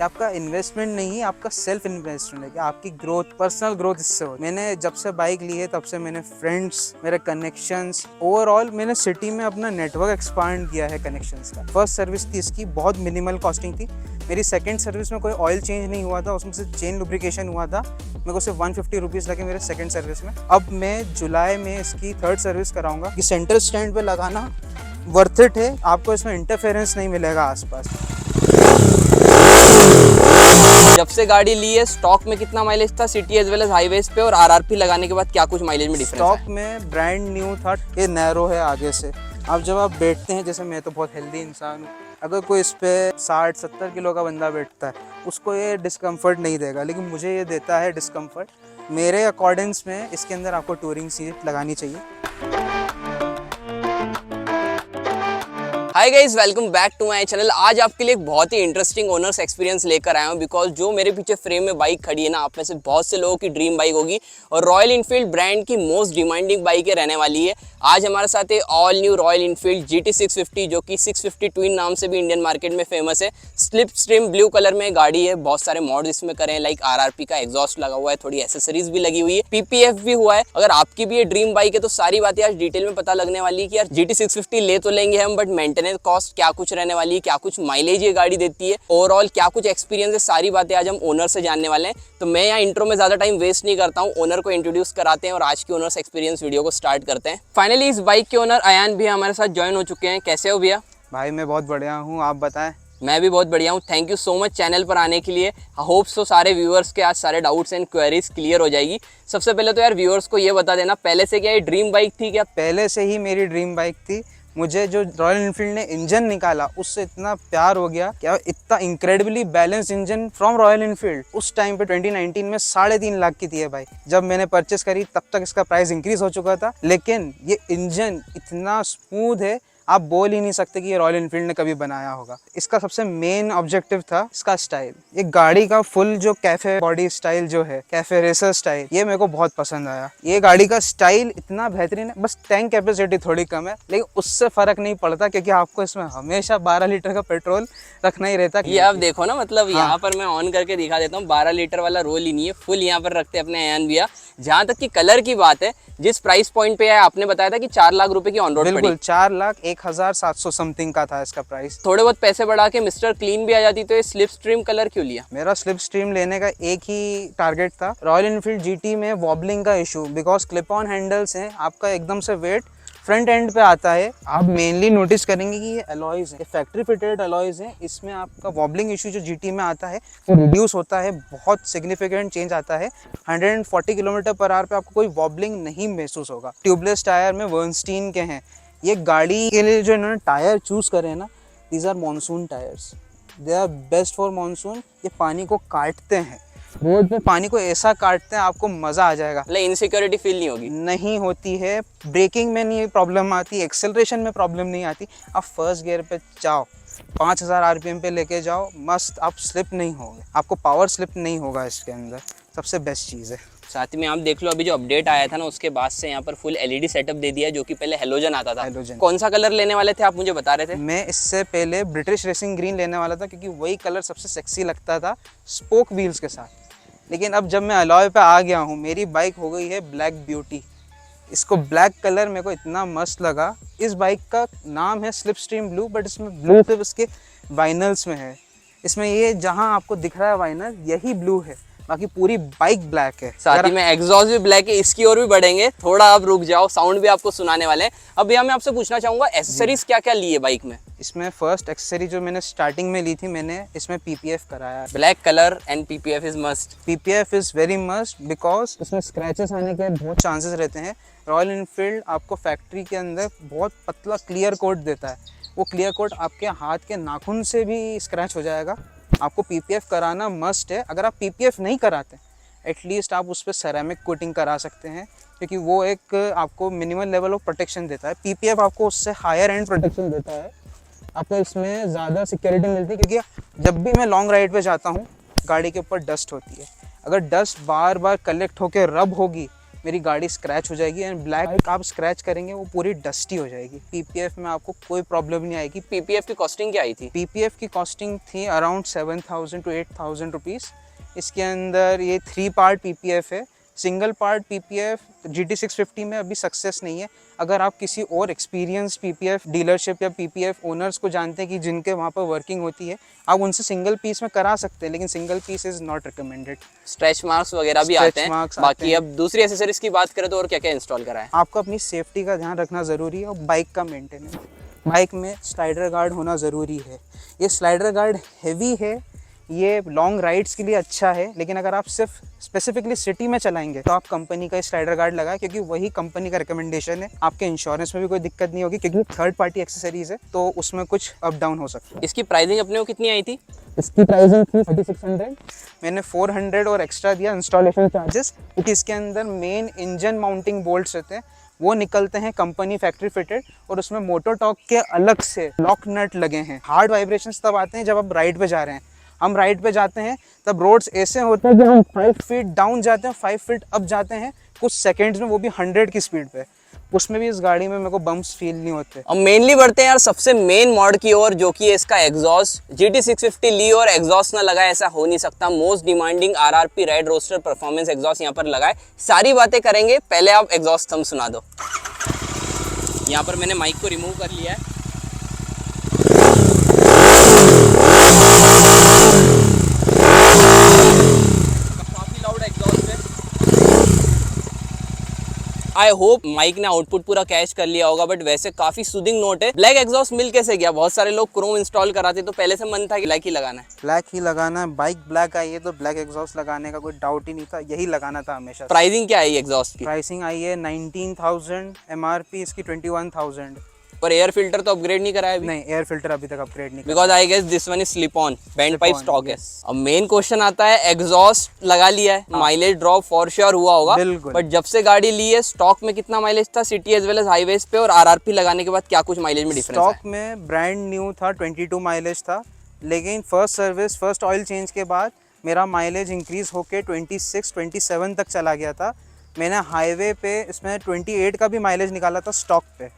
कि आपका इन्वेस्टमेंट नहीं, आपका सेल्फ इन्वेस्टमेंट है कि आपकी ग्रोथ, पर्सनल ग्रोथ इससे हो। मैंने जब से बाइक ली है तब से मैंने फ्रेंड्स, मेरे कनेक्शंस, ओवरऑल मैंने सिटी में अपना नेटवर्क एक्सपांड किया है कनेक्शंस का। फर्स्ट सर्विस थी इसकी, बहुत मिनिमल कॉस्टिंग थी। मेरी सेकंड सर्विस में कोई ऑयल चेंज नहीं हुआ था, उसमें से चेन लुब्रिकेशन हुआ था। मेरे को सिर्फ 150 रुपीज़ लगे मेरे सेकंड सर्विस में। अब मैं जुलाई में इसकी थर्ड सर्विस कराऊंगा कि सेंटर स्टैंड पे लगाना वर्थ इट है, आपको इसमें इंटरफेरेंस नहीं मिलेगा आसपास। जब से गाड़ी ली है स्टॉक में कितना माइलेज था city as well as highways पे, और आरआरपी लगाने के बाद क्या कुछ माइलेज में डिफरेंस है? स्टॉक में ब्रांड न्यू था, ये नैरो है आगे से। अब जब आप बैठते हैं, जैसे मैं तो बहुत हेल्दी इंसान हूँ, अगर कोई इस पे 60-70 किलो का बंदा बैठता है उसको ये डिस्कम्फर्ट नहीं देगा, लेकिन मुझे ये देता है डिस्कम्फर्ट। मेरे अकॉर्डिंग्स में इसके अंदर आपको टूरिंग सीट लगानी चाहिए। Hi guys, welcome back to my channel. आज आपके लिए एक बहुत ही इंटरेस्टिंग ओनर्स एक्सपीरियंस लेकर आया हूँ, बिकॉज जो मेरे पीछे फ्रेम में बाइक खड़ी है ना, आप में से बहुत से लोगों की ड्रीम बाइक होगी और रॉयल इनफील्ड ब्रांड की मोस्ट डिमांडिंग बाइक रहने वाली है। आज हमारे साथ है all new royal Enfield GT 650, जो कि 650 ट्विन नाम से भी इंडियन मार्केट में फेमस है। स्लिप स्ट्रीम ब्लू कलर में गाड़ी है, बहुत सारे मॉड्स इसमें करे हैं, लाइक RRP का एग्जॉस्ट लगा हुआ है, थोड़ी एसेसरीज भी लगी हुई है, PPF भी हुआ है। अगर आपकी भी ये ड्रीम बाइक है तो सारी बातें आज डिटेल में पता लगने वाली है कि यार GT 650 ले तो लेंगे हम, बट मेंटेनेंस कॉस्ट क्या कुछ रहने वाली है, क्या कुछ माइलेज ये गाड़ी देती है, ओवरऑल क्या कुछ एक्सपीरियंस है, सारी बातें आज हम ओनर से जानने वाले हैं। तो मैं यहाँ इंट्रो में ज्यादा टाइम वेस्ट नहीं करता हूँ, ओनर को इंट्रोड्यूस कराते हैं और आज की ओनर्स एक्सपीरियंस वीडियो को स्टार्ट करते हैं। फाइनली इस बाइक के ओनर अयान भी हमारे साथ ज्वाइन हो चुके हैं। कैसे हो भैया? भाई मैं बहुत बढ़िया हूँ, आप बताएं। मैं भी बहुत बढ़िया हूँ। Thank you so much channel पर आने के लिए। होप्स तो सारे व्यूअर्स के आज सारे डाउट्स एंड क्वेरीज क्लियर हो जाएगी। सबसे पहले तो यार व्यूअर्स को ये बता देना, पहले से क्या ये ड्रीम बाइक थी क्या? पहले से ही मेरी ड्रीम बाइक थी। मुझे जो रॉयल इनफील्ड ने इंजन निकाला उससे इतना प्यार हो गया, क्या इतना incredibly balance engine from royal Enfield. उस टाइम पे 2019 में 3.5 लाख की थी ये बाइक। जब मैंने परचेस करी तब तक इसका प्राइस इंक्रीज हो चुका था, लेकिन ये इंजन इतना स्मूथ है, आप बोल ही नहीं सकते कि ये रॉयल इनफील्ड ने कभी बनाया होगा। इसका सबसे मेन ऑब्जेक्टिव था इसका स्टाइल। ये गाड़ी का फुल जो कैफे बॉडी स्टाइल जो है, कैफे रेसर स्टाइल, ये मेरे को बहुत पसंद आया। ये गाड़ी का स्टाइल इतना बेहतरीन है। बस टैंक कैपेसिटी थोड़ी कम है, लेकिन उससे फर्क नहीं पड़ता, क्योंकि आपको इसमें हमेशा 12 लीटर का पेट्रोल रखना ही रहता। ये आप देखो ना, मतलब यहाँ पर मैं ऑन करके दिखा देता हूँ, 12 लीटर वाला रोल ही नहीं है, फुल यहाँ पर रखते हैं अपने अयान भैया। जहाँ तक कि कलर की बात है, जिस प्राइस पॉइंट पे है आपने बताया था कि 4 लाख रुपए की ऑन रोड पड़ी। बिल्कुल 4,01,700 समथिंग का था इसका प्राइस। थोड़े बहुत पैसे बढ़ा के मिस्टर क्लीन भी आ जाती, तो ये स्लिप स्ट्रीम कलर क्यों लिया? मेरा स्लिप स्ट्रीम लेने का एक ही टारगेट था, रॉयल इनफील्ड GT में वॉबलिंग का issue, because clip on handles हैं, आपका एकदम से वेट फ्रंट एंड पे आता है। आप मेनली नोटिस करेंगे कि ये अलॉयज है, फैक्ट्री फिटेड अलॉयज है, इसमें आपका वॉबलिंग इशू जो GT में आता है वो रिड्यूस होता है, बहुत सिग्निफिकेंट चेंज आता है। 140 किलोमीटर पर आवर पे आपको कोई वॉबलिंग नहीं महसूस होगा। ट्यूबलेस टायर में वर्नस्टीन के हैं। ये गाड़ी के लिए जो इन्होंने टायर चूज करे हैं ना, these are monsoon tyres, they are best for monsoon. ये पानी को काटते हैं, रोड पे पानी को ऐसा काटते हैं, आपको मजा आ जाएगा। मतलब इनसिक्योरिटी फील नहीं होगी? नहीं होती है। ब्रेकिंग में नहीं प्रॉब्लम आती, एक्सेलरेशन में प्रॉब्लम नहीं आती। आप फर्स्ट गियर पे जाओ, 5000 RPM पे लेके जाओ, मस्त, आप स्लिप नहीं होगे, आपको पावर स्लिप नहीं होगा इसके अंदर। सबसे बेस्ट चीज़ है। साथ में आप देख लो, अभी जो अपडेट आया था ना, उसके बाद से यहाँ पर फुल LED सेटअप दे दिया है, जो कि पहले हेलोजन आता था। हेलोजन। कौन सा कलर लेने वाले थे आप, मुझे बता रहे थे? मैं इससे पहले ब्रिटिश रेसिंग ग्रीन लेने वाला था, क्योंकि वही कलर सबसे सेक्सी लगता था स्पोक व्हील्स के साथ। लेकिन अब जब मैं अलॉय पे आ गया हूँ, मेरी बाइक हो गई है ब्लैक ब्यूटी। इसको ब्लैक कलर मेरे को इतना मस्त लगा। इस बाइक का नाम है स्लिप स्ट्रीम ब्लू, बट इसमें ब्लू सिर्फ इसके वाइनल्स में है। इसमें ये जहाँ आपको दिख रहा है वाइनल, यही ब्लू है, बाकी पूरी बाइक ब्लैक है। साथ ही में एग्जॉस्ट भी ब्लैक है। इसकी ओर भी बढ़ेंगे, थोड़ा आप रुक जाओ, साउंड भी आपको सुनाने वाले हैं। अब भैया मैं आपसे पूछना चाहूंगा, एसेसरीज क्या क्या ली है बाइक में? इसमें फर्स्ट एक्सेसरी जो मैंने स्टार्टिंग में ली थी, मैंने इसमें PPF कराया। Black colour and PPF is must. PPF is very must, because इसमें स्क्रैचेस आने के बहुत चांसेस रहते हैं। रॉयल इनफील्ड आपको फैक्ट्री के अंदर बहुत पतला क्लियर कोट देता है, वो क्लियर कोट आपके हाथ के नाखून से भी स्क्रैच हो जाएगा। आपको PPF कराना मस्ट है। अगर आप PPF नहीं कराते, एटलीस्ट आप उस पर सेरेमिक कोटिंग करा सकते हैं, क्योंकि वो एक आपको मिनिमल लेवल ऑफ प्रोटेक्शन देता है। PPF आपको उससे हायर एंड प्रोटेक्शन देता है, आपको इसमें ज़्यादा सिक्योरिटी मिलती है। क्योंकि जब भी मैं लॉन्ग राइड पे जाता हूँ, गाड़ी के ऊपर डस्ट होती है, अगर डस्ट बार बार कलेक्ट होकर रब होगी मेरी गाड़ी स्क्रैच हो जाएगी एंड ब्लैक आप स्क्रैच करेंगे वो पूरी डस्टी हो जाएगी। पीपीएफ में आपको कोई प्रॉब्लम नहीं आएगी। पीपीएफ की कॉस्टिंग क्या आई थी? पीपीएफ की कॉस्टिंग थी अराउंड 7,000 to 8,000 रुपीज़। इसके अंदर ये 3 पार्ट पीपीएफ है। सिंगल पार्ट पीपीएफ GT650 में अभी सक्सेस नहीं है। अगर आप किसी और एक्सपीरियंस पीपीएफ डीलरशिप या पीपीएफ ओनर्स को जानते हैं कि जिनके वहाँ पर वर्किंग होती है, आप उनसे सिंगल पीस में करा सकते हैं, लेकिन single piece is not recommended. Stretch marks वगैरह भी आते हैं। बाकी अब दूसरी एसेसरीज की बात करें तो और क्या क्या इंस्टॉल करा है? आपको अपनी सेफ्टी का ध्यान रखना ज़रूरी है और बाइक का मेंटेनेंस। बाइक में स्लाइडर गार्ड होना ज़रूरी है। ये स्लाइडर गार्ड हैवी है, ये लॉन्ग राइड्स के लिए अच्छा है, लेकिन अगर आप सिर्फ स्पेसिफिकली सिटी में चलाएंगे तो आप कंपनी का स्लाइडर गार्ड लगाएं, क्योंकि वही कंपनी का रिकमेंडेशन है। आपके इंश्योरेंस में भी कोई दिक्कत नहीं होगी, क्योंकि थर्ड पार्टी एक्सेसरीज है तो उसमें कुछ अप डाउन हो सकता है। इसकी प्राइसिंग अपने को कितनी आई थी? इसकी प्राइसिंग थी 3600। मैंने 400 और एक्स्ट्रा दिया इंस्टॉलेशन चार्जेस, क्योंकि इसके अंदर मेन इंजन माउंटिंग बोल्ट्स रहते हैं, वो निकलते हैं कंपनी फैक्ट्री फिटेड, और उसमें मोटर टॉर्क के अलग से लॉक नट लगे हैं। हार्ड वाइब्रेशंस तब आते हैं जब आप राइड पे जा रहे हैं। हम राइड पे जाते हैं तब रोड्स ऐसे होते हैं कि हम 5 फीट डाउन जाते हैं, 5 फीट अप जाते हैं कुछ सेकेंड्स में, वो भी 100 की स्पीड पे। उसमें भी इस गाड़ी में मेरे को बम्प्स फील नहीं होते। अब मेनली बढ़ते हैं यार सबसे मेन मॉड की ओर, जो कि है इसका एग्जॉस्ट। GT650 ली और एग्जॉस्ट ना लगाए ऐसा हो नहीं सकता। Most demanding RRP Red Rooster Performance exhaust यहाँ पर लगाए। सारी बातें करेंगे, पहले आप एग्जॉस्ट थंब सुना दो। यहाँ पर मैंने माइक को रिमूव कर लिया है। काफी लाउड एग्जॉस्ट है। आई होप माइक ने आउटपुट पूरा कैच कर लिया होगा, बट वैसे काफी सूदिंग नोट है। ब्लैक एग्जॉस्ट मिल कैसे गया? बहुत सारे लोग क्रोम इंस्टॉल कराते तो पहले से मन था कि ब्लैक ही लगाना है। ब्लैक ही लगाना है, बाइक ब्लैक आई है तो ब्लैक एग्जॉस्ट लगाने का कोई डाउट ही नहीं था, यही लगाना था हमेशा। प्राइसिंग क्या आई एग्जॉस्ट की? प्राइसिंग आई है 19,000, MRP इसकी 21,000। पर एयर फिल्टर तो अपग्रेड नहीं कराया अभी? नहीं, एयर फिल्टर अभी तक अपग्रेड नहीं। Because I guess this one is slip on, bend pipe on, stock है। अब मेन क्वेश्चन आता है, एग्जॉस्ट लगा लिया है, माइलेज ड्रॉप फॉर श्योर हुआ होगा, बिल्कुल। बट जब से गाड़ी ली है स्टॉक में कितना माइलेज था city as well as highways पे, और RRP लगाने के बाद क्या कुछ माइलेज में डिफरेंस है? स्टॉक में ब्रांड न्यू था, 22 माइलेज था, लेकिन first service first oil change के बाद मेरा माइलेज इंक्रीज होके 26-27 तक चला गया था। मैंने हाईवे पे इसमें 28 का भी माइलेज निकाला था स्टॉक पे,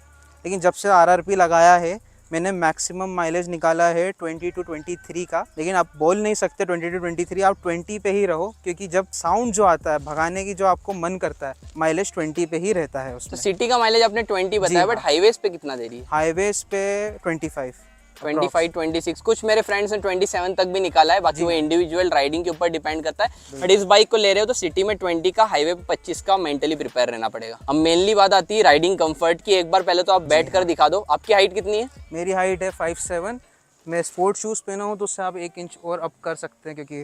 लेकिन जब से RRP लगाया है मैंने मैक्सिमम माइलेज निकाला है 20 to 23 का। लेकिन आप बोल नहीं सकते 20 to 23, आप 20 पे ही रहो, क्योंकि जब साउंड जो आता है भगाने की जो आपको मन करता है, माइलेज 20 पे ही रहता है उसमें। तो सिटी का माइलेज आपने 20 बताया, बट हाईवेज पे कितना दे रही है? हाईवेज पे 25, 26, कुछ मेरे फ्रेंड्स ने 27 तक भी निकाला है। बाकी वो इंडिविजुअल राइडिंग के ऊपर डिपेंड करता है, बट इस बाइक को ले रहे हो तो सिटी में 20 का, हाईवे पे 25 का मेंटली प्रिपेयर रहना पड़ेगा। अब मेनली बात आती है राइडिंग कंफर्ट की। एक बार पहले तो आप बैठ कर दिखा दो, आपकी हाइट कितनी है? मेरी हाइट है 5'7". मैं स्पोर्ट शूज़ पहना हूँ तो उससे आप 1 इंच और अप कर सकते हैं, क्योंकि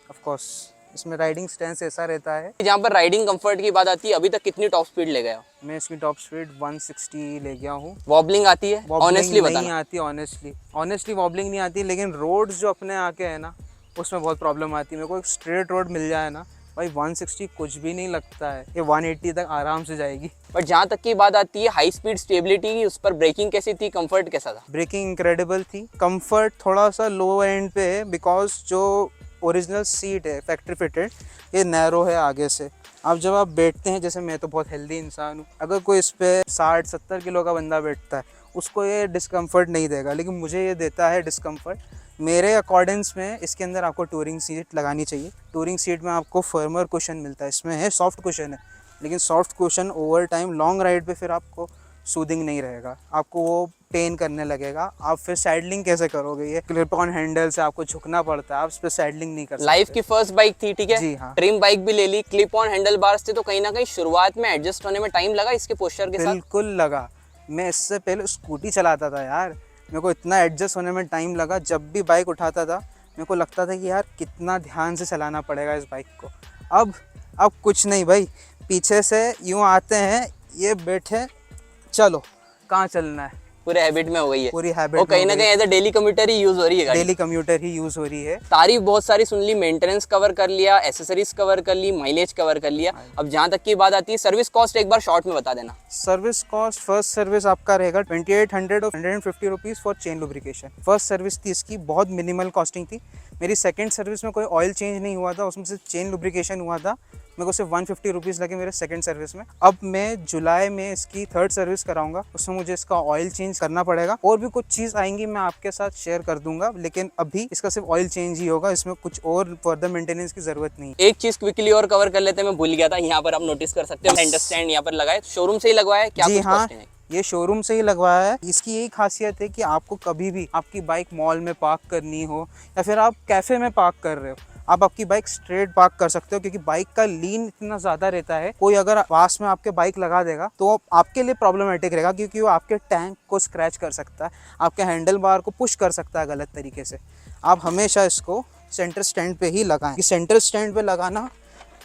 ऑफ कोर्स इसमें राइडिंग स्टैंस ऐसा रहता है। जहाँ पर राइडिंग कंफर्ट की बात आती है, अभी तक कितनी टॉप स्पीड ले गए हो? मैं इसकी टॉप स्पीड 160 ले गया हूँ। वॉबलिंग आती है? ऑनेस्टली नहीं बताना। आती, ऑनेस्टली वॉबलिंग नहीं आती, लेकिन रोड्स जो अपने आके है ना उसमें बहुत प्रॉब्लम आती है। मेरे को एक स्ट्रेट रोड मिल जाए ना भाई, 160 कुछ भी नहीं लगता है, ये 180 तक आराम से जाएगी। बट जहाँ तक की बात आती है हाई स्पीड स्टेबिलिटी की, उस पर ब्रेकिंग कैसी थी, कंफर्ट कैसा था? ब्रेकिंग इंक्रेडिबल थी। कंफर्ट थोड़ा सा लो एंड पे है, बिकॉज जो ओरिजिनल सीट है फैक्ट्री फिटेड, ये नैरो है आगे से। अब जब आप बैठते हैं, जैसे मैं तो बहुत हेल्दी इंसान हूँ, अगर कोई इस पर 60-70 किलो का बंदा बैठता है उसको ये डिस्कम्फर्ट नहीं देगा, लेकिन मुझे ये देता है डिस्कम्फर्ट। मेरे अकॉर्डिंग्स में इसके अंदर आपको टूरिंग सीट लगानी चाहिए। टूरिंग सीट में आपको फर्मर कुशन मिलता है, इसमें है सॉफ्ट कुशन है, लेकिन soft cushion over time long ride पे फिर आपको सूदिंग नहीं रहेगा, आपको वो पेन करने लगेगा। आप फिर साइडलिंग कैसे करोगे? ये क्लिप ऑन हैंडल से आपको झुकना पड़ता है, आप इस पर साइडलिंग नहीं कर सकते। लाइफ की फर्स्ट बाइक थी, ठीक है? जी हाँ। ड्रीम बाइक भी ले ली, क्लिप ऑन हैंडल बार्स थे, तो कहीं ना कहीं शुरुआत में एडजस्ट होने में टाइम लगा इसके पोस्चर के साथ? बिल्कुल लगा। मैं इससे पहले स्कूटी चलाता था यार, मेरे को इतना एडजस्ट होने में टाइम लगा। जब भी बाइक उठाता था मेरे को लगता था कि यार कितना ध्यान से चलाना पड़ेगा इस बाइक को। अब कुछ नहीं भाई, पीछे से यूँ आते हैं, ये बैठे, चलो कहाँ चलना है, पूरे हैबिट में हो गई है, पूरी हैबिट। वो कहीं ना कहीं एज अ डेली कम्यूटर ही यूज हो रही है गाड़ी। डेली कम्यूटर ही यूज हो रही है। तारीफ बहुत सारी सुन ली, मेंटेनेंस कवर कर लिया, एसेसरीज कवर कर ली, माइलेज कवर कर लिया। अब जहाँ तक की बात आती है सर्विस कॉस्ट, एक बार शॉर्ट में बता देना। सर्विस कॉस्ट, फर्स्ट सर्विस आपका रहेगा 2800 और 150 rupees for chain lubrication. First service थी इसकी, बहुत मिनिमल कॉस्टिंग थी। मेरी सेकंड सर्विस में कोई ऑयल चेंज नहीं हुआ था, उसमें से चेन लुब्रिकेशन हुआ था। मेरे को सिर्फ 150 रुपीज़ लगे मेरे सेकंड सर्विस में। अब मैं जुलाई में इसकी थर्ड सर्विस कराऊंगा, उसमें मुझे इसका ऑयल चेंज करना पड़ेगा। और भी कुछ चीज़ आएंगी मैं आपके साथ शेयर कर दूंगा, लेकिन अभी इसका सिर्फ ऑयल चेंज ही होगा, इसमें कुछ और फर्दर मेंटेनेंस की जरूरत नहीं। एक चीज क्विकली और कवर कर लेते हैं, मैं भूल गया था, यहाँ पर आप नोटिस कर सकते हो सेंटर स्टैंड यहाँ पर लगा है, शोरूम से ही लगवाया है क्या? जी कुछ हाँ, कॉस्टिंग है? ये शोरूम से ही लगवाया है। इसकी यही खासियत है कि आपको कभी भी आपकी बाइक मॉल में पार्क करनी हो या फिर आप कैफ़े में पार्क कर रहे हो, आप आपकी बाइक स्ट्रेट पार्क कर सकते हो, क्योंकि बाइक का लीन इतना ज़्यादा रहता है। कोई अगर पास में आपके बाइक लगा देगा तो आपके लिए प्रॉब्लमेटिक रहेगा, क्योंकि वो आपके टैंक को स्क्रैच कर सकता है, आपके हैंडल बार को पुश कर सकता है गलत तरीके से। आप हमेशा इसको सेंटर स्टैंड पे ही लगाएं, कि सेंटर स्टैंड पे लगाना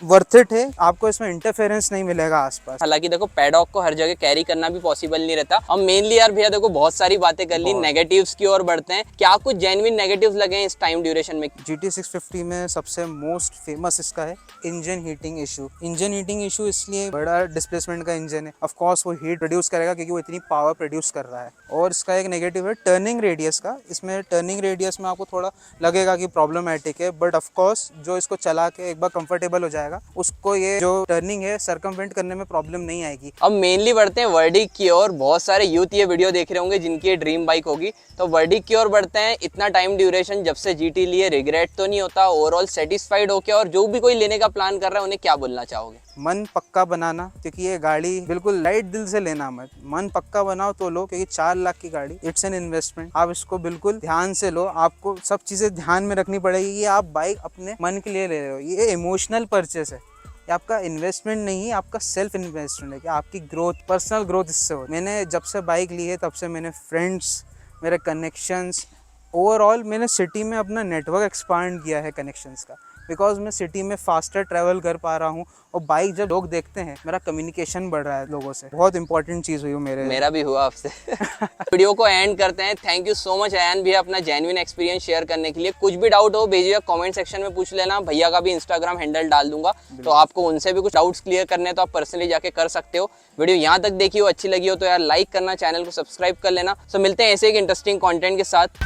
वर्थ इट है, आपको इसमें इंटरफेरेंस नहीं मिलेगा आसपास। हालांकि देखो पैडॉक को हर जगह कैरी करना भी पॉसिबल नहीं रहता। अब मेनली यार भैया देखो बहुत सारी बातें कर ली, नेगेटिव्स की ओर बढ़ते हैं। क्या कुछ जेन्युइन नेगेटिव्स लगे हैं इस टाइम ड्यूरेशन में? GT 650 में सबसे मोस्ट फेमस इसका है engine heating issue. Engine heating issue इसलिए, बड़ा डिस्प्लेसमेंट का इंजन है, ऑफ कोर्स वो हीट प्रोड्यूस करेगा क्योंकि वो इतनी पावर प्रोड्यूस कर रहा है। और इसका एक नेगेटिव है टर्निंग रेडियस का। इसमें टर्निंग रेडियस में आपको थोड़ा लगेगा कि प्रॉब्लमैटिक है, बट ऑफ कोर्स जो इसको चला के एक बार कंफर्टेबल हो जाएगा उसको ये जो टर्निंग है सरकमवेंट करने में प्रॉब्लम नहीं आएगी। अब मेनली बढ़ते हैं वर्डिक की ओर। बहुत सारे यूथ ये वीडियो देख रहे होंगे जिनकी ये ड्रीम बाइक होगी, तो वर्डिक की ओर बढ़ते हैं। इतना टाइम ड्यूरेशन जब से GT लिए, रिग्रेट तो नहीं होता? ओवरऑल सेटिस्फाइड हो क्या? और जो भी कोई लेने का प्लान कर रहा है उन्हें क्या बोलना चाहोगे? मन पक्का बनाना, क्योंकि ये गाड़ी बिल्कुल लाइट दिल से लेना मत, मन पक्का बनाओ तो लो, क्योंकि 4 लाख की गाड़ी, इट्स एन इन्वेस्टमेंट। आप इसको बिल्कुल ध्यान से लो, आपको सब चीज़ें ध्यान में रखनी पड़ेगी कि आप बाइक अपने मन के लिए ले रहे हो। ये इमोशनल परचेस है, ये आपका इन्वेस्टमेंट नहीं है, आपका सेल्फ इन्वेस्टमेंट है कि आपकी ग्रोथ, पर्सनल ग्रोथ इससे हो। मैंने जब से बाइक ली है तब से मैंने फ्रेंड्स, मेरे कनेक्शंस, ओवरऑल मैंने सिटी में अपना नेटवर्क एक्सपांड किया है कनेक्शंस का, बिकॉज मैं सिटी में फास्टर ट्रैवल कर पा रहा हूँ। और बाइक जब लोग देखते हैं, मेरा कम्युनिकेशन बढ़ रहा है लोगों से। बहुत इंपॉर्टेंट चीज़ हुई मेरा भी हुआ आपसे। वीडियो को एंड करते हैं। Thank you so much Ayaan भैया अपना जेन्युइन एक्सपीरियंस शेयर करने के लिए। कुछ भी डाउट हो भेजिएगा कमेंट सेक्शन में, पूछ लेना। भैया का भी इंस्टाग्राम हैंडल डाल दूंगा, तो आपको उनसे भी कुछ डाउट्स क्लियर करने तो आप पर्सनली जाके कर सकते हो। वीडियो यहाँ तक देखी हो, अच्छी लगी हो तो यार लाइक करना, चैनल को सब्सक्राइब कर लेना। सो मिलते हैं ऐसे एक इंटरेस्टिंग कॉन्टेंट के साथ।